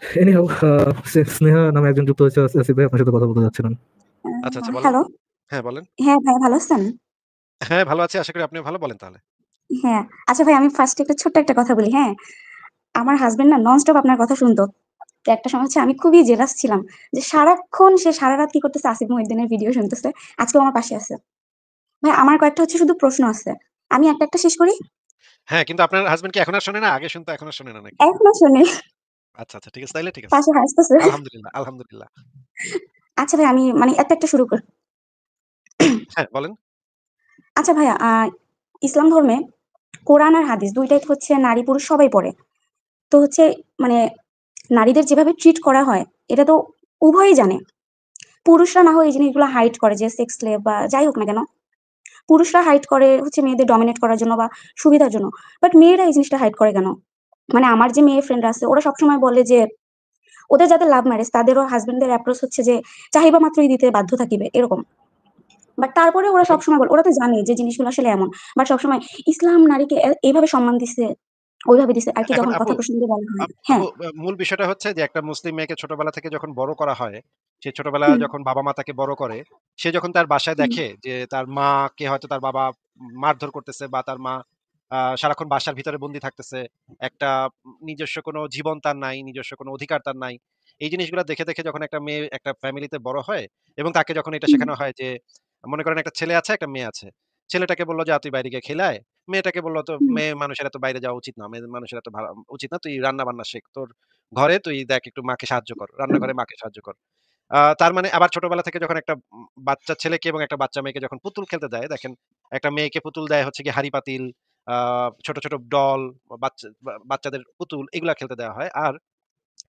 Anyhow Sneha নামে একজন যুক্ত হয়েছে আসিফ ভাই, আপনার সাথে কথা বলতে যাচ্ছিলেন। আচ্ছা, আচ্ছা বলেন। হ্যালো। হ্যাঁ, বলেন। হ্যাঁ, ভাই ভালো আছেন? হ্যাঁ, ভালো আছি। আশা করি আপনিও ভালো। বলেন তাহলে। হ্যাঁ। আচ্ছা ভাই, আমি ফার্স্ট এ একটা ছোট্ট একটা কথা বলি, হ্যাঁ? আমার হাসব্যান্ড না ননস্টপ আপনার কথা শুনতো। তো একটা সময় হচ্ছে আমি খুবই জেলাস ছিলাম যে সারাক্ষণ সে সারারাত কি করতেছে আসিফ মহিউদ্দিনের ভিডিও শুনতেছে। আজকেও আমার পাশে আছে। ভাই আমার কয়েকটা হচ্ছে শুধু প্রশ্ন আছে। আমি একটা শেষ করি? হ্যাঁ, কিন্তু আপনার হাসব্যান্ড কি এখন আর শোনে না? আগে শুনতো এখন আর শোনে না নাকি? এখনো শুনি। আচ্ছা, আচ্ছা ঠিক আছে। তাইলে ঠিক আছে। পাশে হাসতেছে। আলহামদুলিল্লাহ, আলহামদুলিল্লাহ। আচ্ছা ভাই, আমি মানে একটা শুরু করি। হ্যাঁ, বলেন। আচ্ছা ভাইয়া, ইসলাম ধর্মে কোরআন আর হাদিস ২ টাই হচ্ছে নারী পুরুষ সবাই পড়ে। তো হচ্ছে মানে নারীদের যেভাবে ট্রিট করা হয়, এটা তো উভয়ই জানে। পুরুষরা না হয় এই জিনিসগুলো হাইড করে যে সেক্স স্লেভ বা যাই হোক না কেন, পুরুষরা হাইড করে হচ্ছে মেয়েদের ডমিনেট করার জন্য বা সুবিধার জন্য। বাট মেয়েরা এই জিনিসটা হাইড করে কেন? মানে আমার যে মেয়ে ফ্রেন্ডরা আছে ওরা সবসময় বলে যে ওদের যাদের লাভ ম্যারেজ তাদেরও হাসব্যান্ডদের অ্যাপ্রোচ হচ্ছে যে চাহিদা মাত্রই দিতে বাধ্য থাকিবে এরকম। বাট তারপরে ওরা এখন সবসময় বলে ওরা তো জানে যে জিনিসগুলো আসলে এমন। বাট সবসময় ইসলাম নারীকে এইভাবে সম্মান দিছে, ওইভাবে দিছে আরকি এখন যখন আপু কথা প্রসঙ্গে বলা হয়। আপু হ্যাঁ। মূল বিষয়টা হচ্ছে যে একটা মুসলিম মেয়েকে ছোটবেলা থেকে যখন বড় করা হয়, সে ছোটবেলা হুম, যখন বাবা-মা তাকে বড় করে, সে যখন তার বাসায় হুম, দেখে যে তার মাকে হয়তো তার বাবা মারধর করতেছে বা তার মা সারাক্ষণ বাসার ভিতরে বন্দি থাকতেছে। একটা নিজস্ব কোনো জীবন তার নাই, নিজস্ব কোনো অধিকার তার নাই। এই জিনিসগুলা দেখে, দেখে যখন একটা মেয়ে একটা ফ্যামিলিতে বড় হয় এবং তাকে যখন এটা হুম, শেখানো হয় যে মনে করেন একটা ছেলে আছে, একটা মেয়ে আছে। ছেলেটাকে বলল যে, "তুই বাইরে গিয়ে খেলে আয়।" মেয়েটাকে বলল, "তো হুম, মেয়ে মানুষের এত বাইরে যাওয়া উচিত না। মেয়ে মানুষের এত উচিত না। তুই রান্না-বান্না শেখ। তোর ঘরে তুই দেখ একটু মাকে সাহায্য কর। রান্নাঘরে মাকে সাহায্য কর।" তার মানে আবার ছোটবেলা থেকে যখন একটা বাচ্চা ছেলেকে এবং একটা বাচ্চা মেয়েকে যখন পুতুল খেলতে দেয়, দেখেন একটা মেয়েকে পুতুল দেয় হচ্ছে গিয়ে হাঁড়ি-পাতিল, আ ছোট, ছোট ডল, বাচ্চাদের পুতুল এগুলা খেলতে দেওয়া হয়। আর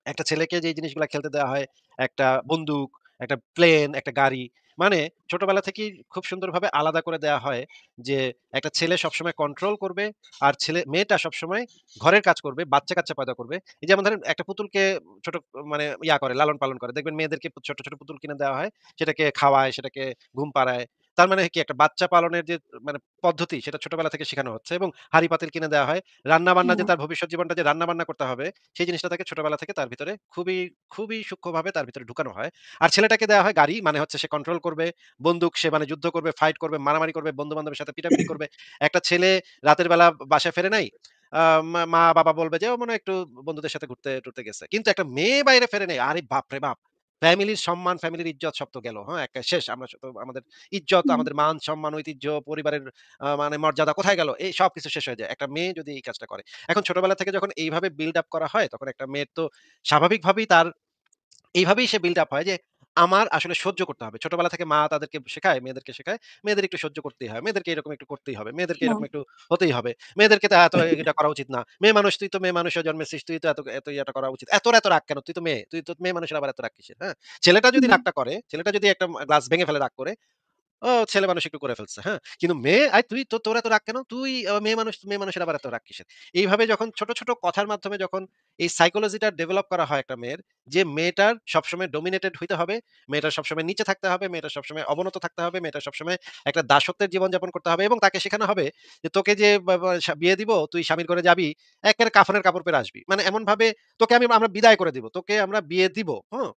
একটা ছেলেকে যে জিনিসগুলা খেলতে দেওয়া হয়, একটা বন্দুক, একটা প্লেন, একটা গাড়ি। মানে ছোটবেলা থেকেই খুব সুন্দরভাবে আলাদা করে দেয়া হয় যে, একটা ছেলে সবসময় কন্ট্রোল করবে, আর মেয়েটা সবসময় ঘরের কাজ করবে, বাচ্চা-কাচ্চা পয়দা করবে। এই যেমন ধরেন একটা পুতুলকে ছোট মানে করে, লালন-পালন করে। দেখবেন মেয়েদেরকে ছোট, ছোট পুতুল কিনে দেওয়া হয়। সেটাকে খাওয়ায়, সেটাকে ঘুম পাড়ায়। তার মানে কি একটা বাচ্চা পালনের যে মানে পদ্ধতি সেটা ছোটবেলা থেকে শেখানো হচ্ছে এবং হাঁড়ি-পাতিল কিনে দেওয়া হয়। রান্না-বান্না যে হ্যাঁ, তার ভবিষ্যৎ জীবনটা যে রান্না-বান্না করতে হবে সেই জিনিসটা তাকে ছোটবেলা থেকে তার ভিতরে খুবই, খুবই সূক্ষ্মভাবে তার ভিতরে ঢুকানো হয়। আর ছেলেটাকে দেওয়া হয় গাড়ি, মানে হচ্ছে সে কন্ট্রোল করবে, বন্দুক সে মানে যুদ্ধ করবে, ফাইট করবে, মারামারি করবে, বন্ধু-বান্ধবের সাথে পিটাপিটি করবে। একটা ছেলে রাতের বেলা বাসায় ফেরে নাই। আ মা-বাবা বলবে যে, "ও মনে হয় একটু বন্ধুদের সাথে ঘুরতে-টুরতে গেছে।" কিন্তু একটা মেয়ে বাইরে ফেরে নাই। আরে বাপরে বাপ! ফ্যামিলির সম্মান, ফ্যামিলির ইজ্জত সব তো গেল। হ্যাঁ? একটা শেষ। আমরা তো আমাদের ইজ্জত, হুম, আমাদের মান, সম্মান, ঐতিহ্য, পরিবারের মানে মর্যাদা কোথায় গেল? এই সবকিছু শেষ হয়ে যায়। একটা মেয়ে যদি এই কাজটা করে। এখন ছোটবেলা থেকে যখন এইভাবে বিল্ড আপ করা হয়, তখন একটা মেয়ের তো স্বাভাবিকভাবেই তার এইভাবেই সে বিল্ড আপ হয় যে, আমার আসলে সহ্য করতে হবে। ছোটবেলা থেকে মা তাদেরকে শেখায়, মেয়েদেরকে শেখায়, মেয়েদের একটু সহ্য করতেই হয়। মেয়েদেরকে এরকম একটু করতেই হবে। মেয়েদেরকে হ্যাঁ, এরকম একটু হতেই হবে। মেয়েদেরকে তো এত এটা করা উচিত না। মেয়ে মানুষ, তুই তো মেয়ে মানুষ হয়ে জন্মেছিস, তুই তো এত ইয়েটা করা উচিত। এত রাগ কেন? তুই তো মেয়ে। তুই তো মেয়ে মানুষের আবার এত রাগ কিসের? হ্যাঁ? ছেলেটা যদি হুম, রাগটা করে, ছেলেটা যদি একটা গ্লাস ভেঙে ফেলে রাগ করে, ও ছেলে মানুষ একটু করে ফেলছে, হ্যাঁ? কিন্তু মেয়ে, তুই তো তোর এত রাগ কেন? তুই মেয়ে মানুষ, মেয়ে মানুষের আবার এত রাগ কিসের? এইভাবে যখন ছোট, ছোট কথার মাধ্যমে যখন এই সাইকোলজিটা ডেভেলপ করা হয় একটা মেয়ের, যে মেয়েটার সবসময় ডমিনেটেড হইতে হবে, মেয়েটার সবসময় নিচে থাকতে হবে, মেয়েটার সবসময় অবনত থাকতে হবে, মেয়েটার সবসময় একটা দাসত্বের জীবনযাপন করতে হবে এবং তাকে শেখানো হবে যে তোকে যে বা বা বিয়ে দিব, তুই স্বামীর ঘরে যাবি, একেবারে কাফনের কাপড় পরে আসবি। মানে এমনভাবে তোকে আমরা বিদায় করে দিব। তোকে আমরা বিয়ে দিব, হুম?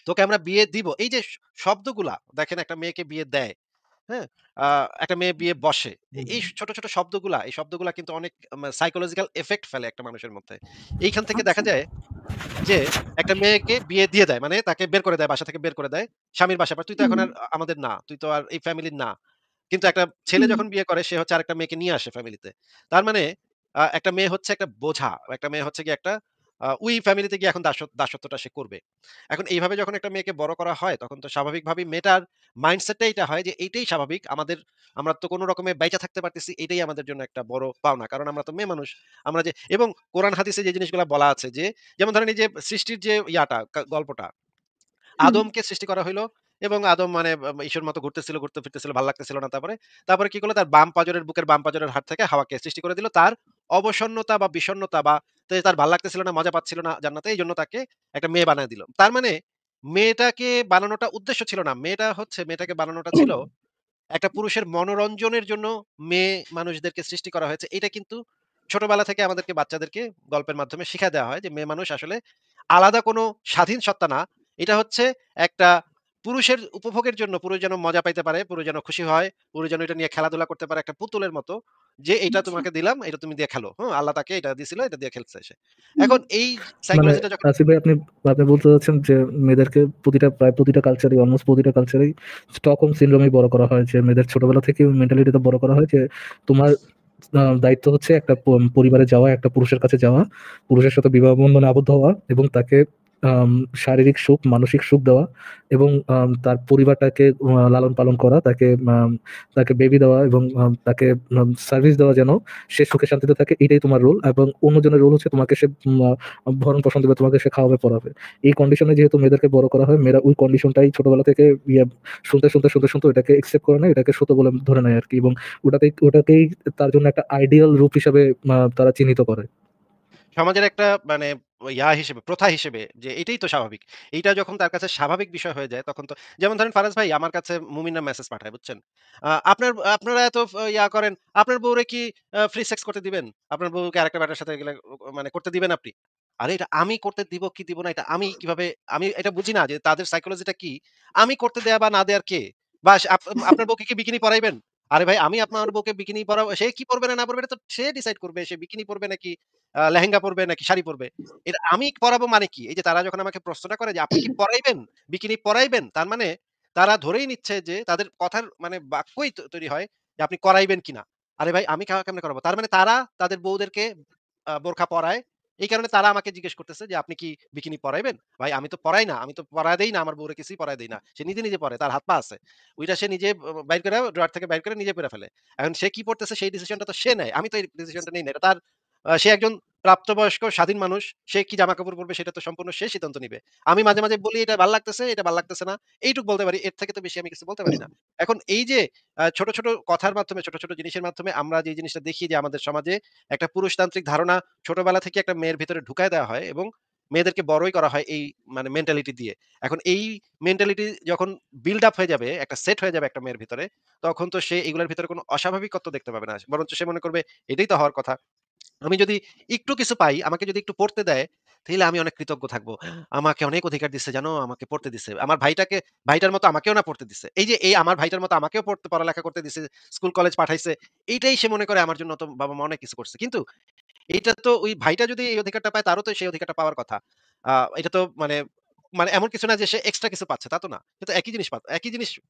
তোকে আমরা বিয়ে দিব। এই যে শব্দগুলা দেখেন একটা মেয়েকে বিয়ে দেয়। হ্যাঁ? আ একটা মেয়ে বিয়ে বসে। এই ছোট, ছোট শব্দগুলা, এই শব্দগুলা কিন্তু অনেক সাইকোলজিক্যাল ইফেক্ট ফেলে একটা মানুষের মধ্যে। এইখান থেকে দেখা আচ্ছা। যায় যে একটা মেয়েকে বিয়ে দিয়ে দেয়। মানে তাকে বের করে দেয়, বাসা থেকে বের করে দেয়। স্বামীর বাসায়, "তুই তো হুম, এখন আর আমাদের না। তুই তো আর এই ফ্যামিলির না।" কিন্তু একটা ছেলে হুম, যখন বিয়ে করে সে হচ্ছে আরেকটা মেয়েকে নিয়ে আসে ফ্যামিলিতে। তার মানে একটা মেয়ে হচ্ছে একটা বোঝা। একটা মেয়ে হচ্ছে গিয়ে একটা ওই ফ্যামিলিতে গিয়ে এখন দাসত্বটা সে করবে। এখন এইভাবে যখন একটা মেয়েকে বড় করা হয় তখন তো স্বাভাবিকভাবেই মেয়েটার মাইন্ডসেটটা এইটা হয় যে এইটাই স্বাভাবিক। আমরা তো কোন রকমে বাইচা থাকতে পারতেছি, এটাই আমাদের জন্য একটা বড় পাওনা। কারণ আমরা তো মেয়ে মানুষ। আমরা যে এবং কোরআন হাদিসে যে জিনিসগুলা বলা আছে যে যেমন ধরেন এই যে সৃষ্টির যে ইয়াটা গল্পটা হুম, আদমকে সৃষ্টি করা হইলো এবং আদম মানে ঈশ্বর মতো ঘুরতেছিল, ঘুরতে ফিরতেছিল, ভাল লাগতেছিল না। তারপরে কি করলো? তার বাম পাজরের বুকের বাম পাজরের হাড় থেকে হাওয়াকে সৃষ্টি করে দিল। তার অবসন্নতা বা বিষণ্ণতা বা তার ভাল লাগতেছিল না, মজা পাচ্ছিল না জান্নাতে। এইজন্য তাকে একটা মেয়ে বানায় দিল। তার মানে মেয়েটাকে বানানোটা উদ্দেশ্য ছিল না। মেয়েটাকে বানানোটা ছিল একটা পুরুষের মনোরঞ্জনের জন্য মেয়ে মানুষদেরকে সৃষ্টি করা হয়েছে। এটা কিন্তু ছোটবেলা থেকে আমাদেরকে বাচ্চাদেরকে গল্পের মাধ্যমে শিখায় দেওয়া হয় যে মেয়ে মানুষ আসলে আলাদা কোনো স্বাধীন সত্তা না। এটা হচ্ছে একটা পুরুষের উপভোগের জন্য, পুরুষ যেন মজা পাইতে পারে, পুরুষ যেন খুশি হয়, পুরুষ যেন এটা নিয়ে খেলাধুলা করতে পারে একটা পুতুলের মতো। যে এটা আচ্ছা। তোমাকে দিলাম, এটা তুমি দিয়ে খেলো। আল্লাহ তাকে এটা দিছিল, এটা দিয়ে খেলছে সে। হুম। এখন এই মানে সাইকোলজিটা যখন আসিফ ভাই, আপনি আপনি বলতে চাচ্ছেন যে মেয়েদেরকে প্রায় প্রতিটা কালচারে, অলমোস্ট প্রতিটা কালচারেই স্টকহোম সিনড্রোমে বড় করা হয়, যে মেয়েদের ছোটবেলা থেকে মেন্টালিটিতে বড় করা হয় যে তোমার দায়িত্ব হচ্ছে একটা পরিবারে যাওয়া, একটা পুরুষের কাছে যাওয়া, পুরুষের সাথে বিবাহ বন্ধনে আবদ্ধ হওয়া এবং তাকে আম, শারীরিক সুখ, মানসিক সুখ দেওয়া এবং তার পরিবারটাকে লালন পালন করা, তাকে বেবি দেওয়া এবং তাকে সার্ভিস দেওয়া, যেন সে সুখে শান্তিতে থাকে। এটাই তোমার রোল। এবং অন্যজনের রোল হচ্ছে তোমাকে সে ভরণ পোষণ দেবে, তোমাকে সে খাওয়াবে, পড়াবে। এই কন্ডিশনে যেহেতু মেয়েদেরকে বড় করা হয়, মেয়েরা ওই কন্ডিশনটাই ছোটবেলা থেকে শুনতে শুনতে শুনতে শুনতে ওটাকে একসেপ্ট করে নেয়, এটাকে সত্য বলে ধরে নেয় আর কি। এবং ওটাকেই তার জন্য একটা আইডিয়াল রূপ হিসাবে তারা চিহ্নিত করে। সমাজের একটা মানে হিসেবে, প্রথা হিসেবে যে এটাই তো স্বাভাবিক। এইটা যখন তার কাছে স্বাভাবিক বিষয় হয়ে যায় তখন তো, যেমন ধরেন ফারাজ ভাই আমার কাছে মুমিনরা মেসেজ পাঠায়, বুঝছেন? আপনারা এত করেন, আপনার বউরে কি ফ্রি সেক্স করতে দিবেন? আপনার বউকে আরেকটা ব্যাটার সাথে গেলে মানে করতে দিবেন আপনি? আরে এটা আমি করতে দিব কি দিব না এটা আমি কিভাবে, আমি এটা বুঝি না যে তাদের সাইকোলজিটা কি? আমি করতে দেয়া বা না দেয়ার কে? বা সে আপনার বউকে কি বিকিনি পরাইবেন? আরে ভাই আমি আপনার বউকে বিকিনি পরাবো, সে কি পড়বে না পড়বে এটা তো সে ডিসাইড করবে। সে বিকিনি পড়বে নাকি লেহেঙ্গা পড়বে নাকি শাড়ি পড়বে। এটা আমি পড়াবো মানে কি? এই যে তারা যখন আমাকে প্রশ্নটা করে যে, "আপনি কি পড়াইবেন? বিকিনি পড়াইবেন?" তার মানে তারা ধরেই নিচ্ছে যে তাদের কথার মানে বাক্যই তৈরি হয় যে আপনি করাইবেন কিনা। আরে ভাই আমি কেমনে করাবো? তার মানে তারা তাদের বউদেরকে বোরখা পরায়। এই কারণে তারা আমাকে জিজ্ঞেস করতেছে যে, "আপনি কি বিকিনি পরাইবেন?" ভাই আমি তো পড়াই না। আমি তো পড়ায় দেই না। আমার বউরে কিছুই পড়ায় দেই না। সে নিজে, নিজে পড়ে। তার হাত পা আছে। ওইটা সে নিজে বাইর করে ড্রয়ার থেকে বাইর করে নিজে পইড়া ফেলে। এখন সে কি পড়তেছে সেই ডিসিশনটা তো সে নেয়। আমি তো এই ডিসিশনটা নেই না। এটা তার সে একজন প্রাপ্তবয়স্ক স্বাধীন মানুষ। সে কি জামা-কাপড় পরবে সেটা তো সম্পূর্ণ সে সিদ্ধান্ত নিবে। আমি মাঝে, মাঝে বলি এটা ভাল লাগতেছে, এটা ভাল লাগতেছে না। এইটুক বলতে পারি। এর থেকে তো বেশি আমি কিছু বলতে পারি না। এখন এই যে ছোট, ছোট কথার মাধ্যমে, ছোট, ছোট জিনিসের মাধ্যমে আমরা যে জিনিসটা দেখি যে আমাদের সমাজে একটা পুরুষতান্ত্রিক ধারণা ছোটবেলা থেকে একটা মেয়ের ভেতরে ঢুকায় দেওয়া হয় এবং মেয়েদেরকে বড়ই করা হয় এই মানে মেন্টালিটি দিয়ে। এখন এই মেন্টালিটি যখন বিল্ড আপ হয়ে যাবে, একটা সেট হয়ে যাবে একটা মেয়ের ভিতরে, তখন তো সে এগুলোর ভিতরে কোনো অস্বাভাবিকত্ব দেখতে পাবে না। বরঞ্চ সে মনে করবে এটাই তো হওয়ার কথা। আমি যদি একটু কিছু পাই, আমাকে যদি একটু পড়তে দেয়, তাইলে আমি অনেক কৃতজ্ঞ থাকবো। আমাকে অনেক অধিকার দিছে জানো, আমাকে পড়তে দিছে। আমার ভাইটার মতো আমাকেও না পড়তে দিছে। এই যে এই আমার ভাইটার মতো আমাকেও পড়ালেখা করতে দিছে, স্কুল কলেজ পাঠাইছে। এইটাই সে মনে করে আমার জন্য তো বাবা-মা অনেক কিছু করছে। কিন্তু এইটা তো ওই ভাইটা যদি এই অধিকারটা পায় তারও তো সেই অধিকারটা পাওয়ার কথা। আ এটা তো মানে মানে এমন কিছু না যে সে এক্সট্রা কিছু পাচ্ছে, তা তো না। সে তো একই জিনিস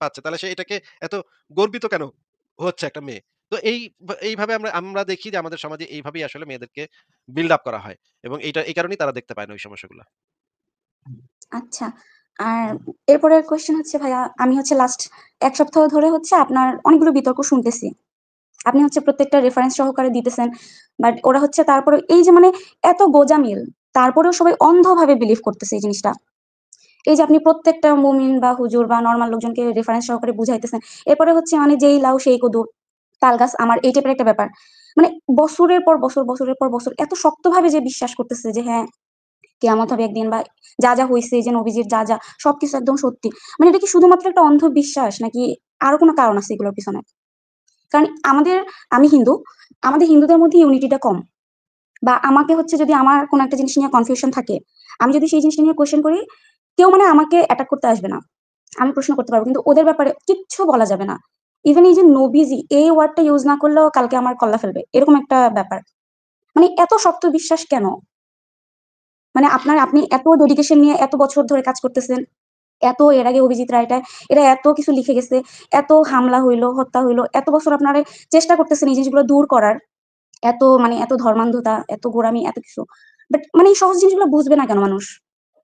পাচ্ছে। তাহলে সে এটাকে এত গর্বিত কেন হচ্ছে একটা মেয়ে? তো এইভাবে আমরা আমরা দেখি যে আমাদের সমাজে এইভাবেই আসলে মেয়েদেরকে বিল্ড আপ করা হয়। এবং এই কারণেই তারা দেখতে পায় না ওই সমস্যাগুলা। আচ্ছা। আর এরপরের কোয়েশ্চেন হচ্ছে ভাইয়া, আমি হচ্ছে লাস্ট ১ সপ্তাহ ধরে হচ্ছে আপনার অনেকগুলো বিতর্ক শুনতেছি। আপনি হচ্ছে প্রত্যেকটা রেফারেন্স সহকারে দিতেছেন। বাট ওরা হচ্ছে তারপরে এই যে মানে এত গোঁজামিল, তারপরেও সবাই অন্ধভাবে বিলিভ করতেছে এই জিনিসটা। এই যে আপনি প্রত্যেকটা মুমিন বা হুজুর বা নরমাল লোকজনকে রেফারেন্স সহকারে বুঝাইতেছেন। এরপরে হচ্ছে মানে যেই লাউ সেই কদু, তাল গাছ আমার এই টাইপের একটা ব্যাপার। মানে বছরের পর বছর, বছরের পর বছর এত শক্তভাবে যে বিশ্বাস করতেছে যে হ্যাঁ, কেয়ামত হবে একদিন বা যা, যা হইছে যে নবীজির যা, যা সবকিছু একদম সত্যি। মানে এটা কি শুধুমাত্র একটা অন্ধবিশ্বাস নাকি আরো কোনো কারণ আছে এগুলোর পিছনে? কারণ আমি হিন্দু, আমাদের হিন্দুদের মধ্যে ইউনিটিটা কম। বা আমাকে হচ্ছে যদি আমার কোনো একটা জিনিস নিয়ে কনফিউশন থাকে, আমি যদি সেই জিনিসটা নিয়ে কোয়েশ্চেন করি, কেউ মানে আমাকে অ্যাটাক করতে আসবে না। আমি প্রশ্ন করতে পারবো। কিন্তু ওদের ব্যাপারে কিচ্ছু বলা যাবে না। ইভেন এই যে নবীজি এই ওয়ার্ডটা ইউজ না করলেও কালকে আমার কল্লা ফেলবে। এরকম একটা ব্যাপার। মানে এত শক্ত বিশ্বাস কেন? মানে আপনি এত ডেডিকেশন নিয়ে এত বছর ধরে কাজ করতেছেন। এত এর আগে অভিজিৎ রায়টা এরা এত কিছু লিখে গেছে। এত হামলা হইলো, হত্যা হইলো। এত বছর আপনারা চেষ্টা করতেছেন এই জিনিসগুলো দূর করার। এত মানে এত ধর্মান্ধতা, এত গোঁড়ামি, এত কিছু। বাট মানে এই সহজ জিনিসগুলো বুঝবে না কেন মানুষ?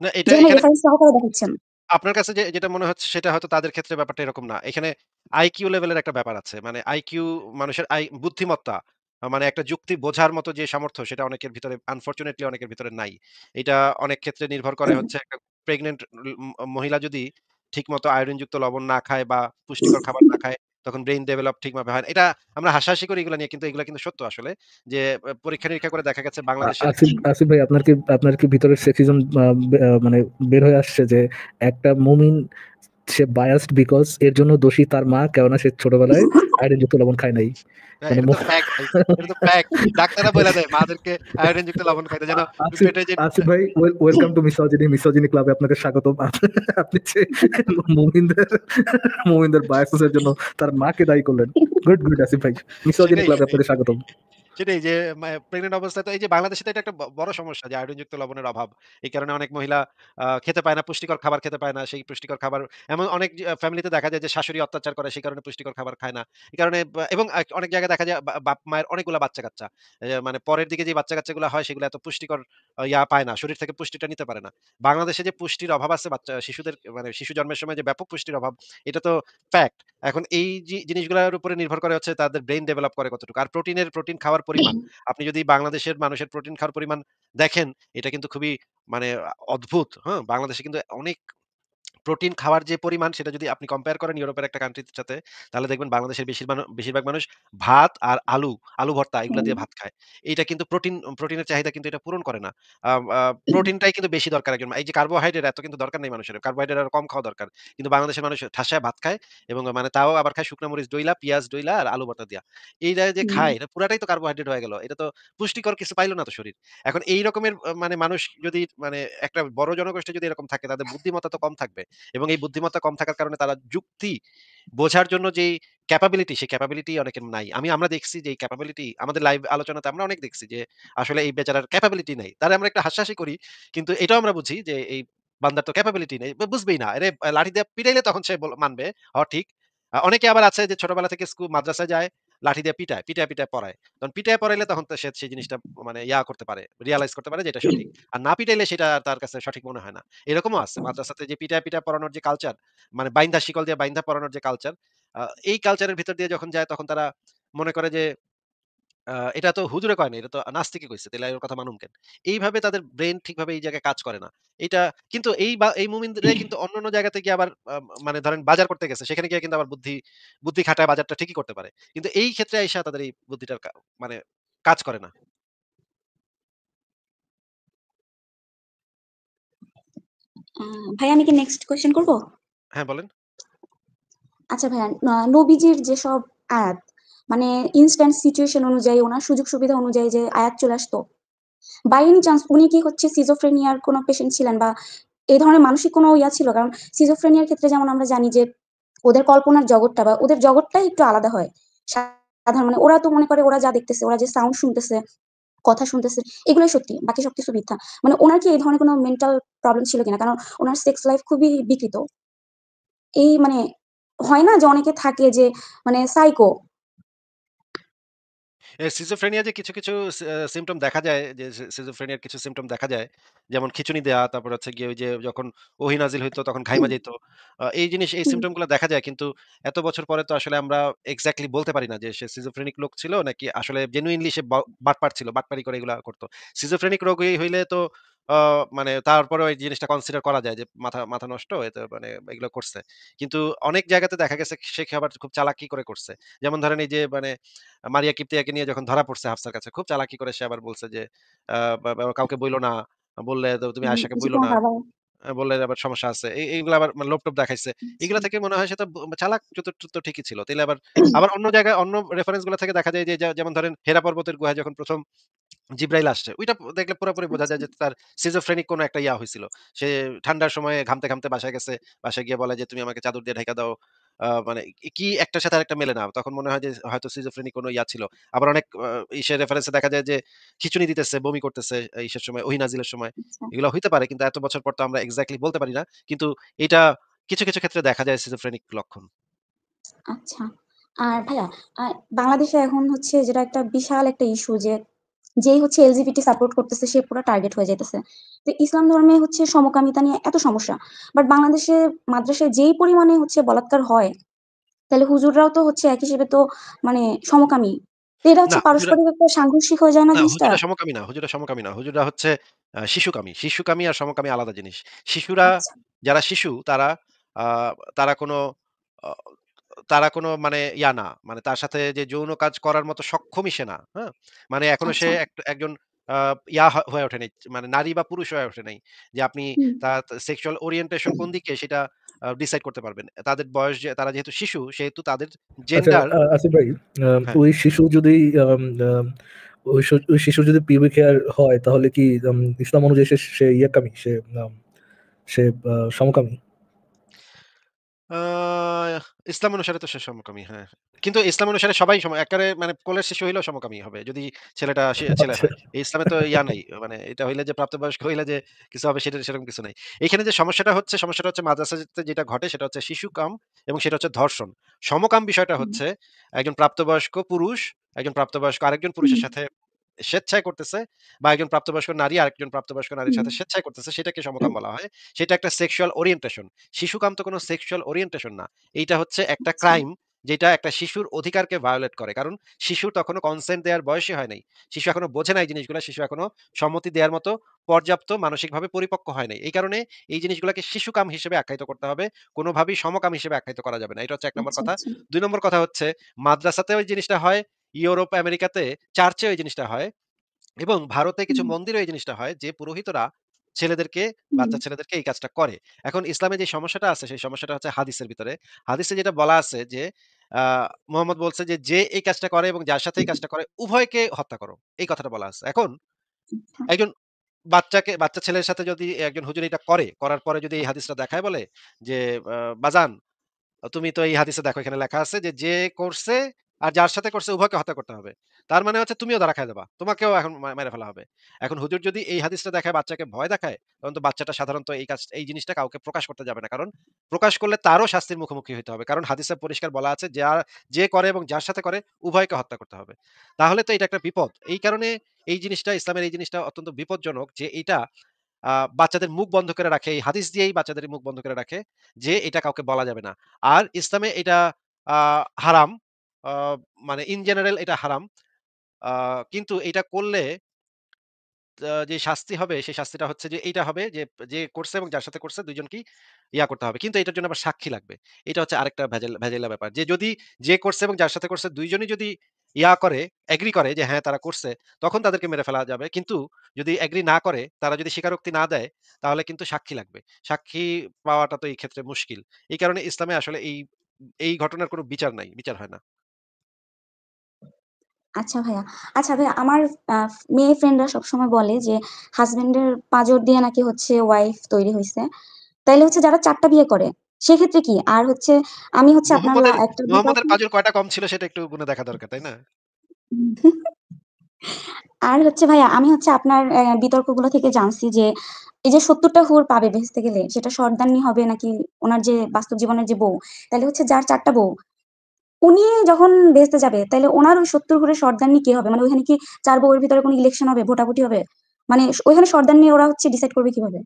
না এটা যেখানে এখানে রেফারেন্স সহকারে দেখাচ্ছেন। আপনার কাছে যেটা মনে হচ্ছে সেটা হয়তো তাদের ক্ষেত্রে ব্যাপারটা এরকম না। এখানে আইকিউ লেভেলের একটা ব্যাপার আছে। মানে আইকিউ মানুষের বুদ্ধিমত্তা মানে একটা যুক্তি বোঝার মতো যে সামর্থ্য সেটা অনেকের ভিতরে আনফরচুনেটলি অনেকের ভিতরে নাই। এটা অনেক ক্ষেত্রে নির্ভর করে হচ্ছে একটা প্রেগন্যান্ট মহিলা যদি ঠিকমতো আয়োডিনযুক্ত লবণ না খায় বা পুষ্টিকর খাবার না খায় তখন ব্রেইন ডেভেলপ ঠিকভাবে হয় না। এটা আমরা হাসাহাসি করি এগুলা নিয়ে, কিন্তু এগুলা কিন্তু সত্য আসলে। যে পরীক্ষা-নিরীক্ষা করে দেখা গেছে বাংলাদেশের আসিফ ভাই, আপনার কি ভিতরের সেক্সিজম মানে বের হয়ে আসছে যে একটা মুমিন সে বায়াসড বিকজ এর জন্য দোষী তার মা, কেননা সে ছোটবেলায় আয়োডিনযুক্ত লবণ খায় নাই। হ্যাঁ, মানে এটা তো ফ্যাক্ট ভাই। এটা তো ফ্যাক্ট। ডাক্তাররা বইলা দেয় মাদেরকে আয়োডিনযুক্ত লবণ খাইতে যেন আসিফ পেটে যে আসিফ ভাই, ওয়েলকাম টু মিসোজিনি ক্লাবে, আপনাকে স্বাগতম। আপনি যে মুমিনদের মুমিনদের বায়াসের জন্য তার মাকে দায়ী করলেন। গুড গুড আসিফ ভাই, মিসোজিনি সেটাই, ক্লাবে সেটাই। আপনাকে স্বাগতম। সেটাই যে প্রেগন্যান্ট অবস্থায় তো এই যে বাংলাদেশে তো এটা একটা বড় সমস্যা যে আয়োডিনযুক্ত লবণের অভাব। এই কারণে অনেক মহিলা খেতে পায় না, পুষ্টিকর খাবার খেতে পায় না। সেই পুষ্টিকর খাবার এমন অনেক ফ্যামিলিতে দেখা যায় যে শাশুড়ি অত্যাচার করে সেই কারণে পুষ্টিকর খাবার খায় না। এই কারণে এবং অনেক জায়গায় দেখা যায় বাপ-মায়ের অনেকগুলা বাচ্চা-কাচ্চা। মানে পরের দিকে যে বাচ্চা-কাচ্চাগুলা হয় সেগুলো এত পুষ্টিকর ইয়া পায় না। শরীর থেকে পুষ্টিটা নিতে পারে না। বাংলাদেশে যে পুষ্টির অভাব আছে শিশুদের মানে শিশু জন্মের সময় যে ব্যাপক পুষ্টির অভাব, এটা তো ফ্যাক্ট। এখন এই জিনিসগুলোর উপরে নির্ভর করে হচ্ছে তাদের ব্রেইন ডেভেলপ করে কতটুকু। আর প্রোটিন খাওয়ার পরিমাণ। আপনি যদি বাংলাদেশের মানুষের প্রোটিন খাওয়ার পরিমাণ দেখেন, এটা কিন্তু খুবই মানে অদ্ভুত। হ্যাঁ? বাংলাদেশে কিন্তু অনেক প্রোটিন খাওয়ার যে পরিমাণ সেটা যদি আপনি কম্পেয়ার করেন ইউরোপের একটা কান্ট্রির সাথে, তাহলে দেখবেন বাংলাদেশের বেশিরভাগ মানুষ ভাত আর আলু ভর্তা এগুলা হুম, দিয়ে ভাত খায়। এইটা কিন্তু প্রোটিনের চাহিদা কিন্তু এটা পূরণ করে না। আ আ প্রোটিনটাই কিন্তু বেশি দরকার একজন এই যে কার্বোহাইড্রেট এত কিন্তু দরকার নেই মানুষের। কার্বোহাইড্রেট আরো কম খাওয়া দরকার। কিন্তু বাংলাদেশের মানুষ ঠাসায় ভাত খায় এবং মানে তাও আবার খায় শুকনা মরিচ ডইলা, পিঁয়াজ ডইলা আর আলু ভর্তা দিয়া। এইটা যে হুম, খায় এটা পুরাটাই তো কার্বোহাইড্রেট হয়ে গেল। এটা তো পুষ্টিকর কিছু পাইল না তো শরীর। এখন এই রকমের মানে মানুষ যদি মানে একটা বড় জনগোষ্ঠী যদি এরকম থাকে তাদের বুদ্ধিমত্তা তো কম থাকবে। এবং এই বুদ্ধিমত্তা কম থাকার কারণে তারা যুক্তি বোঝার জন্য যেই ক্যাপাবিলিটি, সেই ক্যাপাবিলিটি অনেকের নাই। আমরা দেখছি যে এই ক্যাপাবিলিটি আমাদের লাইভ আলোচনাতে আমরা অনেক দেখছি যে আসলে এই বেচারার ক্যাপাবিলিটি নাই। তারে আমরা একটু হাসাহাসি করি। কিন্তু এটাও আমরা বুঝি যে এই বান্দার তো ক্যাপাবিলিটি নেই। বুঝবেই না। এরে লাঠি দিয়ে পিটাইলে তখন সে মানবে। ঠিক। অনেকে আবার আছে যে ছোটবেলা থেকে মাদ্রাসায় যায়, লাঠি দিয়ে পিটায় পড়ায়। তখন পিটায় পড়াইলে তখন তো সে সেই জিনিসটা মানে করতে পারে, রিয়ালাইজ করতে পারে যে এটা সঠিক। আর না পিটাইলে সেটা তার কাছে সঠিক মনে হয় না। এরকমও আছে মাদ্রাসাতে যে পিটায় পড়ানোর যে কালচার, মানে শিকল দিয়ে বাইন্ধা পড়ানোর যে কালচার, আ এই কালচারের ভিতর দিয়ে যখন যায় তখন তারা মনে করে যে এটা তো হুজুরে কয় নাই, এটা তো নাস্তিকে কইছে। তাইলে এর কথা মানুম কেন? এইভাবে তাদের ব্রেইন ঠিকভাবে এই জায়গায় কাজ করে না। এইটা কিন্তু এই মুমিনরা কিন্তু অন্যান্য জায়গাতে গিয়ে আবার মানে ধরেন বাজার করতে গেছে। সেখানে গিয়ে কিন্তু আবার বুদ্ধি খাটায় বাজারটা ঠিকই করতে পারে। কিন্তু এই ক্ষেত্রে আইসা তাদের এই বুদ্ধিটার মানে কাজ করে না। ভাইয়া আমি কি নেক্সট কোয়েশ্চেন করব? হ্যাঁ, বলেন। আচ্ছা ভাইয়া, নবীজির যেসব আয়াত মানে ইনস্ট্যান্ট সিচুয়েশন অনুযায়ী ওনার সুযোগ সুবিধা অনুযায়ী যে আয়াত চলে আসতো, বাই এনি চান্স উনি কি হচ্ছে সিজোফ্রেনিয়ার কোনো পেশেন্ট ছিলেন বা এই ধরনের মানসিক কোনো ছিল? কারণ সিজোফ্রেনিয়ার ক্ষেত্রে যেমন আমরা জানি যে ওদের কল্পনার জগৎটা বা ওদের জগৎটাই একটু আলাদা হয়। সাধারণ মানে ওরা তো মনে করে ওরা যা দেখতেছে, ওরা যে সাউন্ড শুনতেছে, কথা শুনতেছে, এগুলোই সত্যি। বাকি সবকিছু মিথ্যা। মানে উনার কি এই ধরনের কোনো মেন্টাল প্রবলেম ছিল কিনা? কারণ উনার সেক্স লাইফ খুবই বিকৃত। এই মানে হয় না যে অনেকে থাকে যে মানে সাইকো। সিজোফ্রেনিয়া যে কিছু সিম্পটম দেখা যায় যে সিজোফ্রেনিয়ার কিছু সিম্পটম দেখা যায়। যেমন খিঁচুনি দেয়া, তারপর হচ্ছে গিয়ে ওই যে যখন ওহী নাজিল হইতো তখন ঘাইমা যাইত। এই হুম, সিম্পটম গুলা দেখা যায়। কিন্তু এত বছর পরে তো আসলে আমরা এক্সাক্টলি বলতে পারি না যে সে সিজোফ্রেনিক লোক ছিল নাকি আসলে জেনুইনলি সে বাটপার ছিল। বাটপারি করে এগুলা করত। সিজোফ্রেনিক রোগী হইলে তো আ মানে তারপরেও এই জিনিসটা কনসিডার করা যায় যে মাথা নষ্ট এতে মানে এগুলো করছে। কিন্তু অনেক জায়গাতে দেখা গেছে সে আবার খুব চালাকি করে করছে। যেমন ধরেন এই যে মানে মারিয়া কিপ্তিয়াকে নিয়ে যখন ধরা পড়ছে হাফসার কাছে, খুব চালাকি করে সে আবার বলছে যে, আ বা বা কাউকে বইলো না। বললে তো তুমি আয়েশাকে কিছু বইলো তোমার না। বাবা। বললে আবার সমস্যা আছে। এইগুলা আবার মানে লোভ-টোভ দেখাইছে। আচ্ছা। এগুলা থেকে মনে হয় সে তো চালাক চতুর ঠিকই ছিল। তাইলে আবার অন্য জায়গায় অন্য রেফারেন্স গুলা থেকে দেখা যায় যে যেমন ধরেন হেরা পর্বতের গুহায় যখন ১ম জিব্রাইল আসছে। ওইটা দেখলে পুরাপুরি বোঝা আচ্ছা। যায় যে তার সিজোফ্রেনিক কোনো একটা হইছিল। সে ঠান্ডার সময়ে ঘামতে বাসায় গেছে। বাসায় গিয়ে বলে যে, "তুমি আমাকে চাদর দিয়ে ঢাইকা দাও।" মানে কি একটার সাথে আরেকটা মেলে না। তখন মনে হয় যে হয়তো সিজোফ্রেনিক কোনো ছিল। আবার অনেক ইসের রেফারেন্স এ দেখা যায় যে খিঁচুনি দিতেছে, বমি করতেছে ইসের সময়, ওহী নাজিলের সময়। আচ্ছা। এগুলা হইতে পারে কিন্তু এত বছর পর তো আমরা এক্সাক্টলি বলতে পারি না। কিন্তু এটা কিছু ক্ষেত্রে দেখা যায় সিজোফ্রেনিক লক্ষণ। আচ্ছা। আর ভাইয়া আ বাংলাদেশে এখন হচ্ছে যেটা একটা বিশাল একটা ইস্যু যে, যেই হচ্ছে এলজিবিটি সাপোর্ট করতেছে সে পুরা টার্গেট হয়ে যাইতেছে। তো ইসলাম ধর্মে হচ্ছে সমকামিতা নিয়ে এত সমস্যা। বাট বাংলাদেশে মাদ্রাসায় যেই পরিমাণে হচ্ছে বলাৎকার হয়, তাহলে হুজুররাও তো হচ্ছে এক হিসেবে তো মানে সমকামী। তো এটা না হচ্ছে হুজুরা পারস্পরিক একটা সাংঘর্ষিক হয়ে যায় না না, জিনিসটা? হুজুররা সমকামী না। হুজুররা হচ্ছে শিশুকামী। শিশুকামী আর সমকামী আলাদা জিনিস। শিশুরা আচ্ছা। যারা শিশু আ তারা কোনো অ তারা কোনো মানে না। মানে তার সাথে যে যৌন কাজ করার মতো সক্ষমই সে না। হ্যাঁ? মানে এখনো সে আচ্ছা। একজন আ হয়ে ওঠে নাই। মানে নারী বা পুরুষ হয়ে ওঠে নাই। যে আপনি হুম, তার সেক্সুয়াল ওরিয়েন্টেশন কোন দিকে সেটা ডিসাইড করতে পারবেন। তাদের বয়স যে তারা যেহেতু শিশু সেহেতু তাদের আচ্ছা, জেন্ডার আসিফ ভাই, হ্যাঁ। ওই শিশু যদি ওই শিশু যদি পিউবিক হেয়ার হয় তাহলে কি ইসলাম অনুযায়ী সে ইয়াকামী, সে সমকামী? আ ইসলাম অনুসারে তো সে সমকামী, হ্যাঁ। কিন্তু ইসলাম অনুসারে সবাই এক্কারে মানে কোলের শিশু হইলেও সমকামী হবে। যদি ছেলেটা ছেলে আচ্ছা। হয়। এই ইসলামে তো ইয়া নাই। মানে এটা হইলে যে প্রাপ্তবয়স্ক হইলে যে কিছু হবে সেরকম কিছু নাই। এখানে যে সমস্যাটা হচ্ছে মাদ্রাসাতে যেটা ঘটে সেটা হচ্ছে শিশুকাম এবং সেটা হচ্ছে ধর্ষণ। সমকাম বিষয়টা হুম, হচ্ছে একজন প্রাপ্তবয়স্ক পুরুষ, একজন প্রাপ্তবয়স্ক আরেকজন হুম, পুরুষের সাথে স্বেচ্ছায় করতেছে বা একজন প্রাপ্তবয়স্ক নারী আরেকজন প্রাপ্তবয়স্ক নারীর হুম, সাথে স্বেচ্ছায় করতেছে সেটাকে সমকাম বলা হয়। সেটা একটা সেক্সুয়াল ওরিয়েন্টেশন। শিশুকাম তো কোনো সেক্সুয়াল ওরিয়েন্টেশন না। এইটা হচ্ছে একটা আচ্ছা, ক্রাইম যেটা একটা শিশুর অধিকারকে ভায়োলেট করে। কারণ শিশুর তখনো কনসেন্ট দেওয়ার বয়সই হয় নাই। শিশু এখনো বোঝে না এই জিনিসগুলা। শিশু এখনো সম্মতি দেওয়ার মতো পর্যাপ্ত মানসিকভাবে পরিপক্ক হয় নাই। এই কারণে এই জিনিসগুলাকে শিশুকাম হিসেবে আখ্যায়িত করতে হবে। কোনোভাবেই সমকাম হিসেবে আখ্যায়িত করা যাবে না। এটা হচ্ছে ১ নম্বর আচ্ছা, কথা। আচ্ছা। ২ নম্বর কথা হচ্ছে মাদ্রাসাতেও এই জিনিসটা হয়, ইউরোপ, আমেরিকাতে চার্চেও এই জিনিসটা হয়। এবং ভারতে কিছু হুম, মন্দিরেও এই জিনিসটা হয় যে পুরোহিতরা ছেলেদেরকে, হুম, বাচ্চা ছেলেদেরকে এই কাজটা করে। এখন ইসলামে যে সমস্যাটা আছে সেই সমস্যাটা হচ্ছে হাদিসের ভিতরে। হাদিসে যেটা বলা আছে যে আ মুহাম্মদ বলছে যে এই কাজটা করে এবং যার সাথে এই কাজটা করে উভয়কে হত্যা করো। এই কথাটা বলা আছে। এখন আচ্ছা, একজন বাচ্চা ছেলের সাথে যদি একজন হুজুর এটা করার পরে যদি এই হাদিসটা দেখায় বলে যে বাজান তুমি তো এই হাদিসে দেখো এখানে লেখা আছে যে করছে আর যার সাথে করছে উভয়কে হত্যা করতে হবে। তার মানে হচ্ছে তুমিও ধরা খাইয়া যাবা। তোমাকেও এখন মেরে ফেলা হবে। এখন হুজুর যদি এই হাদিসটা দেখায় বাচ্চাকে ভয় দেখায়, তখন তো বাচ্চাটা সাধারণত এই জিনিসটা কাউকে প্রকাশ করতে যাবে না। কারণ প্রকাশ করলে তারও শাস্তির মুখোমুখি হইতে হবে। কারণ হাদিসে পরিষ্কার বলা আছে যে করে এবং যার সাথে করে উভয়কে হত্যা করতে হবে। তাহলে তো এটা একটা বিপদ। এই কারণে ইসলামের এই জিনিসটা অত্যন্ত বিপজ্জনক যে এইটা আ বাচ্চাদের মুখ বন্ধ করে রাখে। এই হাদিস দিয়েই বাচ্চাদের মুখ বন্ধ করে রাখে যে এটা কাউকে বলা যাবে না। আর ইসলামে এটা আ হারাম। আ মানে ইন জেনারেল এটা হারাম। আ কিন্তু এটা করলে যে শাস্তি হবে সেই শাস্তিটা হচ্ছে যে এইটা হবে যে করছে এবং যার সাথে করছে ২ জনকেই করতে হবে। কিন্তু এটার জন্য আবার সাক্ষী লাগবে। এটা হচ্ছে আরেকটা ভেজাইলা ব্যাপার। যে করছে এবং যার সাথে করছে ২ জনই যদি করে, এগ্রি করে যে হ্যাঁ, তারা করছে, তখন তাদেরকে মেরে ফেলা যাবে। কিন্তু যদি এগ্রি না করে, তারা যদি স্বীকারোক্তি না দেয়, তাহলে কিন্তু সাক্ষী লাগবে। সাক্ষী পাওয়াটা তো এই ক্ষেত্রে মুশকিল। এই কারণে ইসলামে আসলে এই ঘটনার কোনো বিচার নাই। বিচার হয় না। আচ্ছা ভাইয়া। আচ্ছা ভাইয়া, আমার আ মেয়ে ফ্রেন্ডরা সবসময় বলে যে হাসব্যান্ডের পাঁজর দিয়ে নাকি হচ্ছে ওয়াইফ তৈরি হইছে। তাইলে হচ্ছে যারা ৪ টা বিয়ে করে, সেক্ষেত্রে কি? আর হচ্ছে আমি হচ্ছে আপনার মুহাম্মদের একটা বিতর্ক মুহাম্মদের পাঁজর কয়টা কম ছিল সেটা একটু গুনে দেখা দরকার, তাই না? আর হচ্ছে ভাইয়া আমি হচ্ছে আপনার বিতর্কগুলো থেকে জানছি যে, এই যে ৭০ টা হুর পাবে ভেস্তে গেলে, সেটা সর্দারনি হবে নাকি উনার যে বাস্তব জীবনের যে বউ, তাইলে হচ্ছে যার ৪ টা বউ, উনি যখন ভেস্তে যাবে, তাইলে উনার ওই ৭০ হুরের সর্দারনি কে হবে? মানে ওইখানে কি ৪ বউয়ের ভিতরে কোনো ইলেকশন হবে, ভোটাভুটি হবে? মানে ওইখানে সর্দারনি ওরা হচ্ছে ডিসাইড করবে কিভাবে?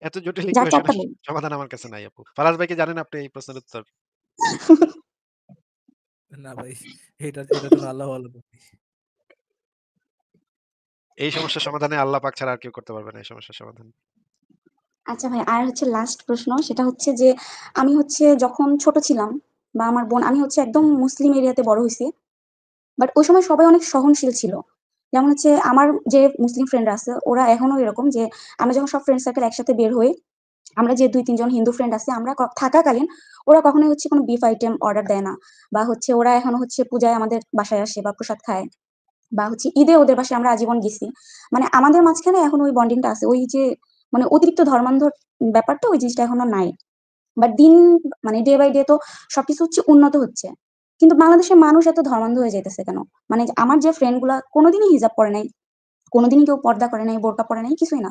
এত জটিল যার ৪ টা ইকুয়েশনের বউ। সমাধান আমার কাছে নাই আপু। ফারাজ ভাই কি জানেন আপনি এই প্রশ্নের উত্তর? না ভাই, এটার জন্য আল্লাহ ভালো করে। এই সমস্যার সমাধানে আল্লাহ পাক ছাড়া আর কেউ করতে পারবে না এই সমস্যার সমাধান। আচ্ছা ভাই, আর হচ্ছে লাস্ট প্রশ্ন, সেটা হচ্ছে যে আমি হচ্ছে যখন ছোট ছিলাম বা আমার বোন, আমি হচ্ছে একদম মুসলিম এরিয়াতে বড় হইছি। বাট ওই সময় সবাই অনেক সহনশীল ছিল। যেমন হচ্ছে আমার যে মুসলিম ফ্রেন্ডরা আছে ওরা এখনো এরকম যে আমরা যখন সব ফ্রেন্ড সার্কেল একসাথে বের হই, আমরা যে ২-৩ জন হিন্দু ফ্রেন্ড আছে আমরা থাকাকালীন ওরা কখনোই হচ্ছে কোনো বিফ আইটেম অর্ডার দেয় না। বা হচ্ছে ওরা এখনো হচ্ছে পূজায় আমাদের বাসায় আসে বা প্রসাদ খায়। বা হচ্ছে ঈদে ওদের বাসায় আমরা আজীবন গেছি। মানে আমাদের মাঝখানে এখনো ওই বন্ডিংটা আছে। ওই যে মানে অতিরিক্ত ধর্মান্ধ ব্যাপারটা, ওই জিনিসটা এখনো নাই। বাট দিন মানে ডে বাই ডে তো সবকিছু হচ্ছে উন্নত হচ্ছে। কিন্তু বাংলাদেশের মানুষ এত ধর্মান্ধ হয়ে যাইতেছে কেন? মানে আমার যে ফ্রেন্ড গুলা কোনোদিনই হিজাব পরে নাই, কোনোদিনই কেউ পর্দা করে নাই, বোরকা পরে নাই, কিছুই না।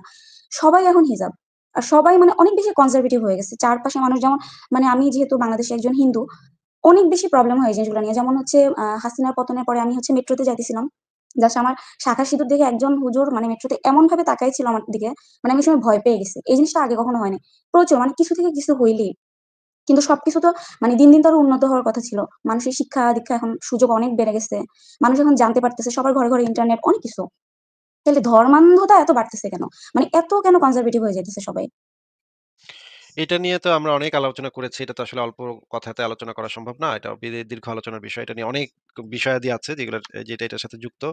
সবাই এখন হিজাব। আর সবাই মানে অনেক বেশি কনজারভেটিভ হয়ে গেছে। চারপাশে মানুষ যেমন, মানে আমি যেহেতু বাংলাদেশে একজন হিন্দু, অনেক বেশি প্রবলেম হয় এই জিনিসগুলো নিয়ে। যেমন হচ্ছে হাসিনার পতনের পরে আমি হচ্ছে মেট্রোতে যাইতেছিলাম। জাস্ট আমার শাখা সিঁদুর দেখে একজন হুজুর মানে মেট্রোতে এমন ভাবে তাকাই ছিল আমার দিকে, মানে আমি ওই সময় ভয় পেয়ে গেছি। এই জিনিসটা আগে কখনো হয়নি। প্রচুর মানে কিছু থেকে কিছু হইলেই। কিন্তু সবকিছু তো মানে দিন, দিন তো আরো উন্নত হওয়ার কথা ছিল। মানুষের শিক্ষা-দীক্ষা এখন সুযোগ অনেক বেড়ে গেছে। মানুষ এখন জানতে পারতেছে, সবার ঘরে, ঘরে ইন্টারনেট, অনেক কিছু। তাইলে ধর্মান্ধতা এত বাড়তেছে কেন? মানে এত কেন কনজারভেটিভ হয়ে যাইতেছে সবাই? এটা নিয়ে তো আমরা অনেক আলোচনা করেছি। এটা তো আসলে অল্প কথাতে আলোচনা করা সম্ভব না। এটা দীর্ঘ আলোচনার বিষয়। এটা নিয়ে অনেক বিষয়াদি আছে যেটা এটার সাথে যুক্ত।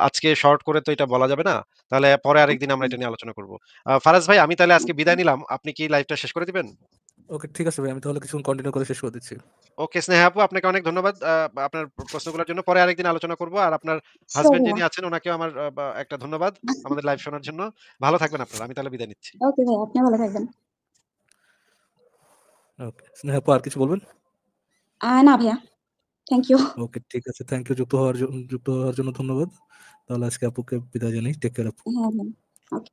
আজকে শর্ট করে তো এটা বলা যাবে না। তাহলে পরে আরেকদিন আমরা এটা নিয়ে আলোচনা করব। ফারাজ ভাই আমি তাহলে আজকে বিদায় নিলাম। আপনি কি লাইভটা শেষ করে দিবেন? ওকে, ঠিক আছে ভাই। আমি তাহলে কিছুক্ষণ কন্টিনিউ করে শেষ করে দিচ্ছি। ওকে স্নেহা আপু আপনাকে অনেক ধন্যবাদ। আপনার প্রশ্নগুলোর জন্য পরে আরেকদিন আলোচনা করব। আর আপনার শিওর হাসব্যান্ড ভাইয়া। যিনি আছেন উনাকেও আমার একটা ধন্যবাদ আমাদের লাইভ শোনার জন্য। ভালো থাকবেন আপনারা। আমি তাহলে বিদায় নিচ্ছি। ওকে ভাইয়া, আপনিও ভালো থাকবেন। ওকে। স্নেহা আপু আর কিছু বলবেন? না ভাইয়া। Thank you. ওকে, ঠিক আছে। থ্যাংক ইউ যুক্ত হওয়ার জন্য ধন্যবাদ। তাহলে আজকে আপুকে বিদায় জানাই। টেক কেয়ার আপু। হ্যাঁ, হ্যাঁ। ওকে।